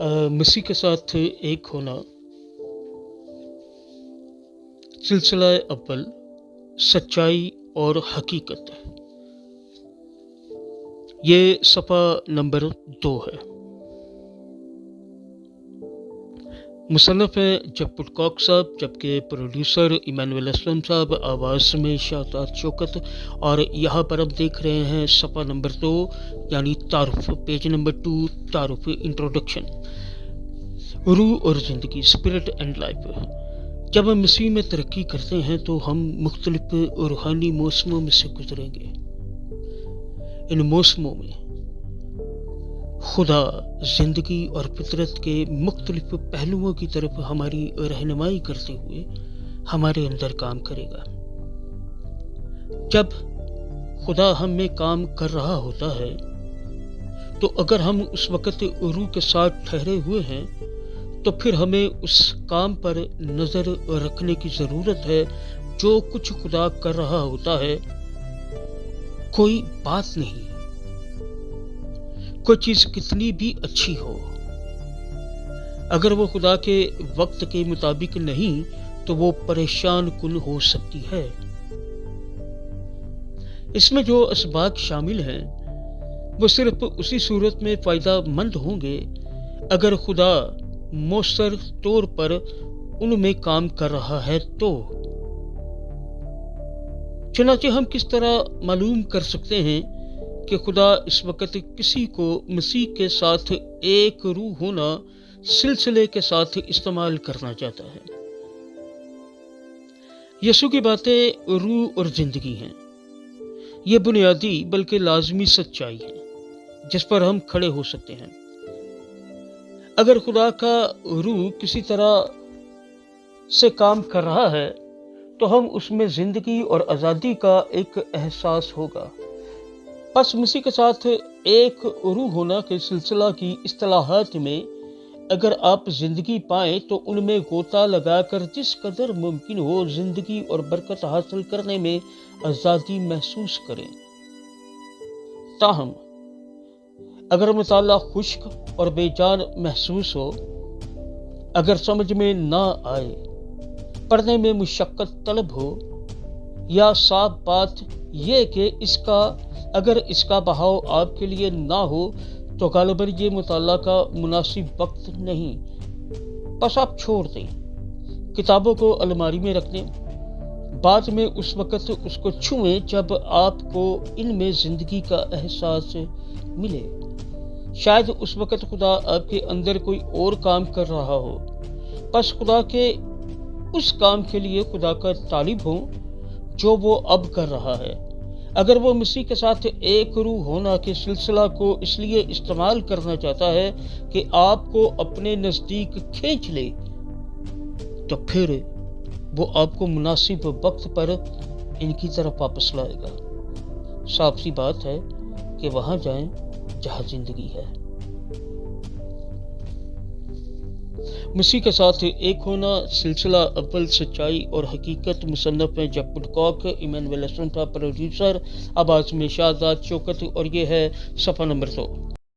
मसीह के साथ एक होना, सिलसिला अव्वल, सच्चाई और हकीकत। ये सफ़ा नंबर 2 है। मुसन्निफ़ हैं जब पुटकॉक साहब, जबकि प्रोड्यूसर इमानुएल असलम साहब, आवाज़ में शादात शौकत। और यहाँ पर हम देख रहे हैं सफ़ा नंबर 2 यानी तारुफ, पेज नंबर 2, तारुफ, इंट्रोडक्शन। रूह और ज़िंदगी, स्पिरिट एंड लाइफ। जब हम मसीह में तरक्की करते हैं तो हम मुख्तलिफ रूहानी मौसमों में से गुजरेंगे। इन मौसमों में खुदा ज़िंदगी और फितरत के मुख्तलिफ पहलुओं की तरफ हमारी रहनुमाई करते हुए हमारे अंदर काम करेगा। जब खुदा हम में काम कर रहा होता है तो अगर हम उस वक़्त रूह के साथ ठहरे हुए हैं तो फिर हमें उस काम पर नज़र रखने की ज़रूरत है। जो कुछ खुदा कर रहा होता है, कोई बात नहीं, कोई चीज़ कितनी भी अच्छी हो, अगर वो खुदा के वक्त के मुताबिक नहीं तो वो परेशान कुन हो सकती है। इसमें जो असबाब शामिल हैं वो सिर्फ उसी सूरत में फ़ायदा मंद होंगे अगर खुदा मौसर तौर पर उनमें काम कर रहा है तो। चुनांचे हम किस तरह मालूम कर सकते हैं कि खुदा इस वक्त किसी को मसीह के साथ एक रूह होना सिलसिले के साथ इस्तेमाल करना चाहता है। यीशु की बातें रूह और ज़िंदगी हैं। ये बुनियादी बल्कि लाजमी सच्चाई है जिस पर हम खड़े हो सकते हैं। अगर खुदा का रूह किसी तरह से काम कर रहा है तो हम उसमें ज़िंदगी और आज़ादी का एक एहसास होगा। बस मसीह के साथ एक रूह होना के सिलसिला की इस्तिलाहात में अगर आप ज़िंदगी पाएं तो उनमें गोता लगाकर जिस कदर मुमकिन हो ज़िंदगी और बरकत हासिल करने में आज़ादी महसूस करें। ताहम अगर मुताला खुश्क और बेजान महसूस हो, अगर समझ में ना आए, पढ़ने में मुशक्क़त तलब हो, या साफ बात ये कि अगर इसका बहाव आपके लिए ना हो तो गालिबन ये मुताला का मुनासिब वक्त नहीं। बस आप छोड़ दें, किताबों को अलमारी में रख दें, बाद में उस वक़्त उसको छुएं जब आपको इनमें ज़िंदगी का एहसास मिले। शायद उस वक़्त खुदा आपके अंदर कोई और काम कर रहा हो। बस खुदा के उस काम के लिए खुदा का तालिब हो जो वो अब कर रहा है। अगर वो मसीह के साथ एक रूह होना के सिलसिला को इसलिए इस्तेमाल करना चाहता है कि आपको अपने नज़दीक खींच ले तो फिर वो आपको मुनासिब वक्त पर इनकी तरफ वापस लाएगा। साफ सी बात है कि वहां जाएं जहां जिंदगी है। मसीह के साथ एक होना, सिलसिला अव्वल, सच्चाई और हकीकत। मुसन्निफ़ हैं जब पुटकॉक, इमानुएल असलम का प्रोड्यूसर, आवाज़ में शादात शौकत। और ये है सफ़ा नंबर 2।